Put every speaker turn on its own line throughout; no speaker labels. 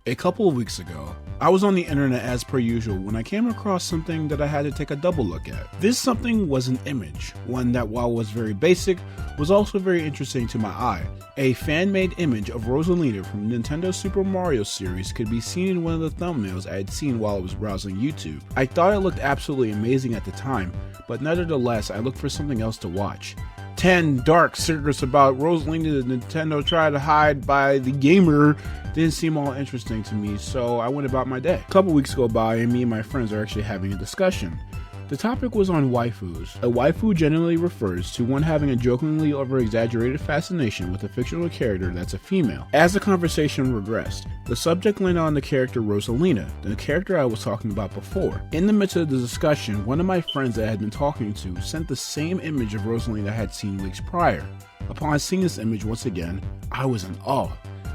A couple of weeks ago, I was on the internet as per usual when I came across something that I had to take a double look at. This something was an image, one that while was very basic, was also very interesting to my eye. A fan-made image of Rosalina from Nintendo's Super Mario series could be seen in one of the thumbnails I had seen while I was browsing YouTube. I thought it looked absolutely amazing at the time, but nevertheless I looked for something else to watch. 10 dark secrets about Rosalina that Nintendo tried to hide by the gamer didn't seem all interesting to me, so I went about my day. A couple weeks go by and me and my friends are actually having a discussion. The topic was on waifus. A waifu generally refers to one having a jokingly over-exaggerated fascination with a fictional character that's a female. As the conversation regressed, the subject landed on the character Rosalina, the character I was talking about before. In the midst of the discussion, one of my friends that I had been talking to sent the same image of Rosalina I had seen weeks prior. Upon seeing this image once again, I was in awe.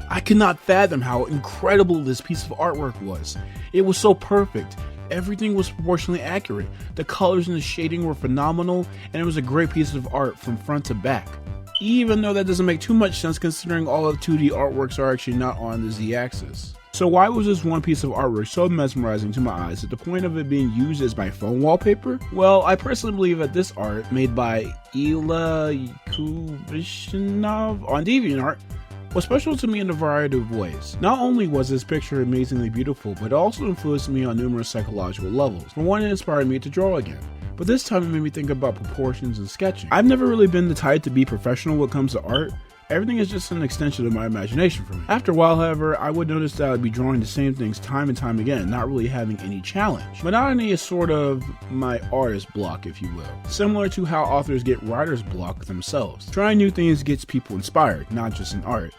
I could not fathom how incredible this piece of artwork was. It was so perfect. Everything was proportionally accurate. The colors and the shading were phenomenal, and it was a great piece of art from front to back. Even though that doesn't make too much sense considering all of 2D artworks are actually not on the Z-axis. So why was this one piece of artwork so mesmerizing to my eyes at the point of it being used as my phone wallpaper? Well, I personally believe that this art, made by Ilya Kuvishinov on DeviantArt, was special to me in a variety of ways. Not only was this picture amazingly beautiful, but it also influenced me on numerous psychological levels. For one, it inspired me to draw again, but this time it made me think about proportions and sketching. I've never really been the type to be professional when it comes to art. Everything is just an extension of my imagination for me. After a while, however, I would notice that I would be drawing the same things time and time again, not really having any challenge. Monotony is sort of my artist block, if you will. Similar to how authors get writer's block themselves. Trying new things gets people inspired, not just in art.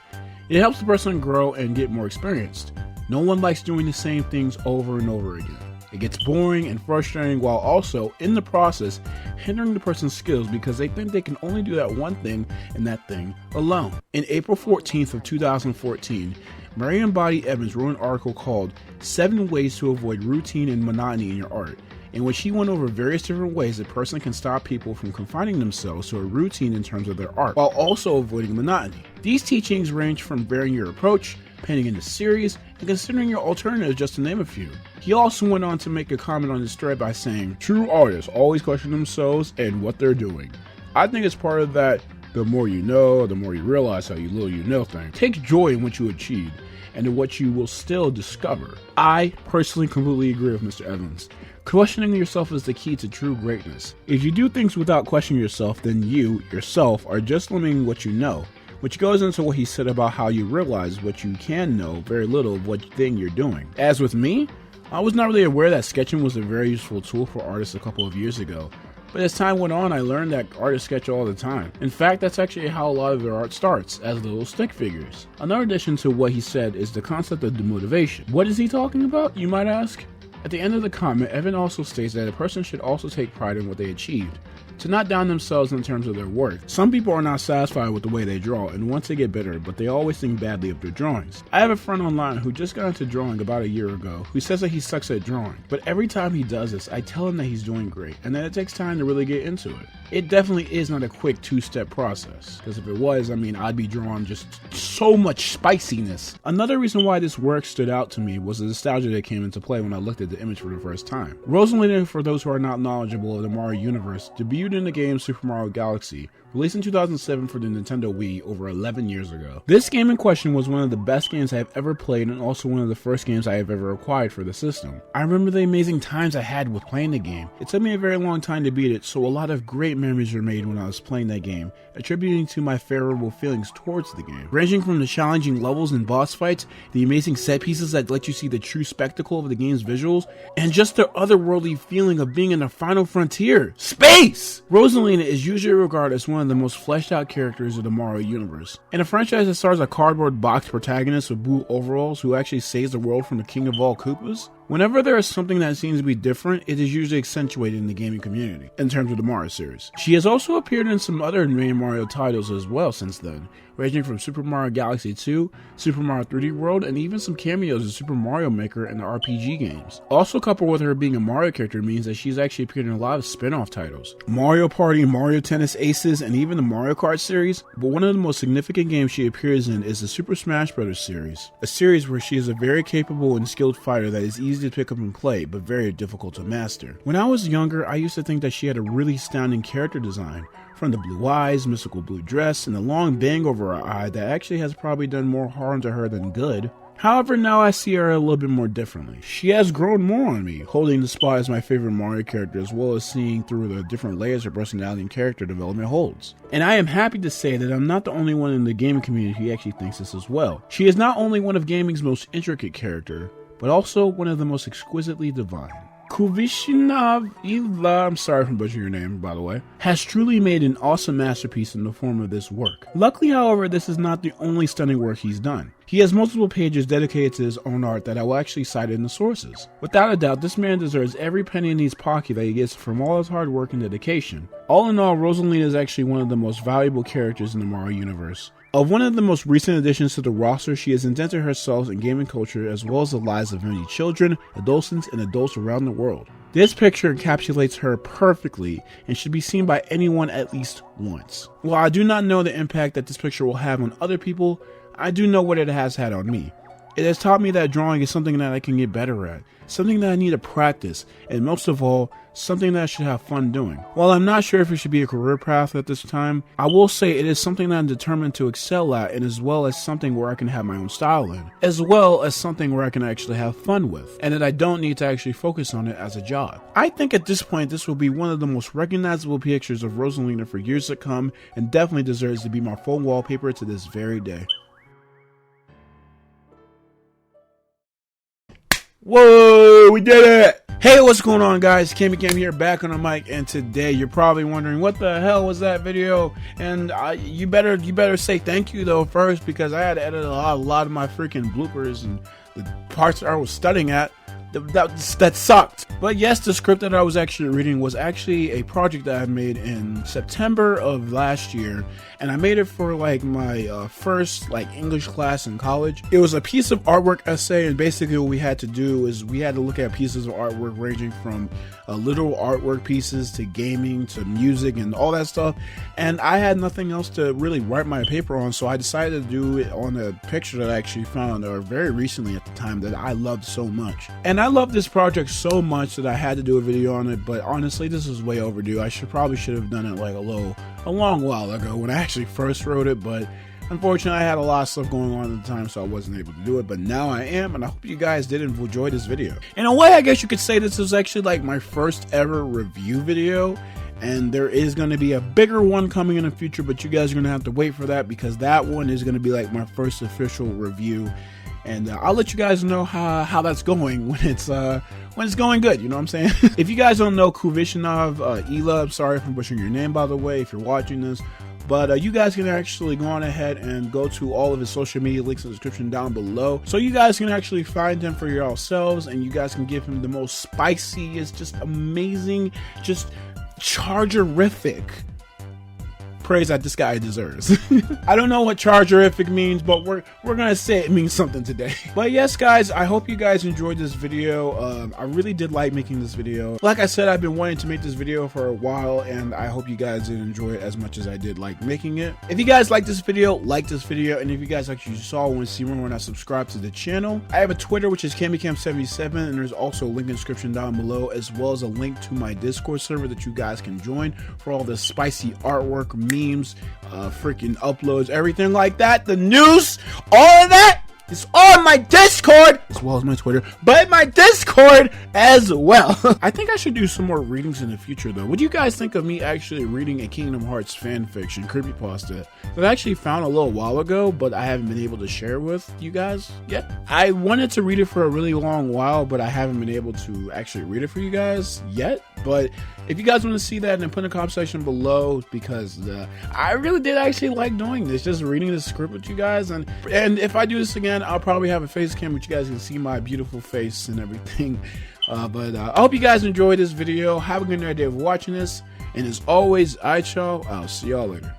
It helps the person grow and get more experienced. No one likes doing the same things over and over again. It gets boring and frustrating while also, in the process, hindering the person's skills because they think they can only do that one thing and that thing alone. In April 14th of 2014, Boddy-Evans wrote an article called 7 Ways to Avoid Routine and Monotony in Your Art, in which he went over various different ways a person can stop people from confining themselves to a routine in terms of their art, while also avoiding monotony. These teachings range from varying your approach, painting into series, and considering your alternatives, just to name a few. He also went on to make a comment on his thread by saying, "True artists always question themselves and what they're doing. I think it's part of that the more you know, the more you realize how little you know thing. Take joy in what you achieve and in what you will still discover." I personally completely agree with Mr. Evans. Questioning yourself is the key to true greatness. If you do things without questioning yourself, then you, yourself, are just limiting what you know. Which goes into what he said about how you realize what you can know very little of what thing you're doing. As with me, I was not really aware that sketching was a very useful tool for artists a couple of years ago. But as time went on, I learned that artists sketch all the time. In fact, that's actually how a lot of their art starts, as little stick figures. Another addition to what he said is the concept of demotivation. What is he talking about, you might ask? At the end of the comment, Evan also states that a person should also take pride in what they achieved, to not down themselves in terms of their work. Some people are not satisfied with the way they draw and want to get better, but they always think badly of their drawings. I have a friend online who just got into drawing about a year ago who says that he sucks at drawing, but every time he does this, I tell him that he's doing great and that it takes time to really get into it. It definitely is not a quick 2-step process, because if it was, I'd be drawing just so much spiciness. Another reason why this work stood out to me was the nostalgia that came into play when I looked at the image for the first time. Rosalina, for those who are not knowledgeable of the Mario universe, debuted in the game Super Mario Galaxy, released in 2007 for the Nintendo Wii over 11 years ago. This game in question was one of the best games I have ever played and also one of the first games I have ever acquired for the system. I remember the amazing times I had with playing the game. It took me a very long time to beat it, so a lot of great memories were made when I was playing that game, attributing to my favorable feelings towards the game. Ranging from the challenging levels and boss fights, the amazing set pieces that let you see the true spectacle of the game's visuals, and just the otherworldly feeling of being in the final frontier. Space! Rosalina is usually regarded as one of the most fleshed out characters of the Mario universe. In a franchise that stars a cardboard box protagonist with blue overalls who actually saves the world from the king of all Koopas, Whenever there is something that seems to be different, it is usually accentuated in the gaming community, in terms of the Mario series. She has also appeared in some other main Mario titles as well since then, ranging from Super Mario Galaxy 2, Super Mario 3D World, and even some cameos in Super Mario Maker and the RPG games. Also coupled with her being a Mario character means that she's actually appeared in a lot of spin-off titles. Mario Party, Mario Tennis Aces, and even the Mario Kart series, but one of the most significant games she appears in is the Super Smash Bros. Series, a series where she is a very capable and skilled fighter that is easy to pick up and play, but very difficult to master. When I was younger, I used to think that she had a really astounding character design, from the blue eyes, mystical blue dress, and the long bang over her eye that actually has probably done more harm to her than good. However, now I see her a little bit more differently. She has grown more on me, holding the spot as my favorite Mario character, as well as seeing through the different layers her personality and character development holds. And I am happy to say that I'm not the only one in the gaming community who actually thinks this as well. She is not only one of gaming's most intricate character, but also one of the most exquisitely divine. Kuvishinov, I'm sorry for butchering your name, by the way, has truly made an awesome masterpiece in the form of this work. Luckily, however, this is not the only stunning work he's done. He has multiple pages dedicated to his own art that I will actually cite in the sources. Without a doubt, this man deserves every penny in his pocket that he gets from all his hard work and dedication. All in all, Rosalina is actually one of the most valuable characters in the Mario universe. Of one of the most recent additions to the roster, she has indented herself in gaming culture as well as the lives of many children, adolescents, and adults around the world. This picture encapsulates her perfectly and should be seen by anyone at least once. While I do not know the impact that this picture will have on other people, I do know what it has had on me. It has taught me that drawing is something that I can get better at, something that I need to practice, and most of all, something that I should have fun doing. While I'm not sure if it should be a career path at this time, I will say it is something that I'm determined to excel at, and as well as something where I can have my own style in, as well as something where I can actually have fun with, and that I don't need to actually focus on it as a job. I think at this point this will be one of the most recognizable pictures of Rosalina for years to come, and definitely deserves to be my phone wallpaper to this very day. Whoa, we did it! Hey, what's going on, guys? KamyKam here, back on the mic, and today you're probably wondering what the hell was that video? And you better say thank you though first, because I had to edit a lot of my freaking bloopers and the parts that I was studying at. That sucked. But yes, the script that I was actually reading was actually a project that I made in September of last year, and I made it for like my first like English class in college. It was a piece of artwork essay, and basically what we had to do is we had to look at pieces of artwork ranging from literal artwork pieces to gaming to music and all that stuff, and I had nothing else to really write my paper on, so I decided to do it on a picture that I actually found very recently at the time that I loved so much. And I love this project so much that I had to do a video on it, but honestly this is way overdue. I probably should have done it like a long while ago when I actually first wrote it, but unfortunately I had a lot of stuff going on at the time, so I wasn't able to do it, but now I am, and I hope you guys did enjoy this video. In a way, I guess you could say this is actually like my first ever review video, and there is going to be a bigger one coming in the future, but you guys are going to have to wait for that, because that one is going to be like my first official review. And I'll let you guys know how that's going when it's going good, you know what I'm saying? If you guys don't know Kuvishinov, Ilya, I'm sorry for butchering your name, by the way, if you're watching this, but you guys can actually go on ahead and go to all of his social media links in the description down below, so you guys can actually find him for yourselves, and you guys can give him the most spiciest, just amazing, just chargerific praise that this guy deserves. I don't know what chargerific means, but we're gonna say it means something today. But yes, guys, I hope you guys enjoyed this video. I really did like making this video. Like I said, I've been wanting to make this video for a while, and I hope you guys did enjoy it as much as I did like making it. If you guys like this video, and if you guys actually saw want to see more, when I subscribe to the channel, I have a Twitter, which is KamyKam77, and there's also a link in the description down below, as well as a link to my Discord server that you guys can join for all the spicy artwork, memes, freaking uploads, everything like that, the news, all of that is on my Discord, as well as my Twitter, but my Discord as well. I think I should do some more readings in the future though. What do you guys think of me actually reading a Kingdom Hearts fanfiction creepypasta that I actually found a little while ago, but I haven't been able to share with you guys yet? I wanted to read it for a really long while, but I haven't been able to actually read it for you guys yet. But if you guys want to see that, then put in the comment section below, because I really did actually like doing this, just reading the script with you guys. And if I do this again, again, I'll probably have a face cam which you guys can see my beautiful face and everything. But I hope you guys enjoyed this video. Have a good night day of watching this. And as always, I'll see y'all later.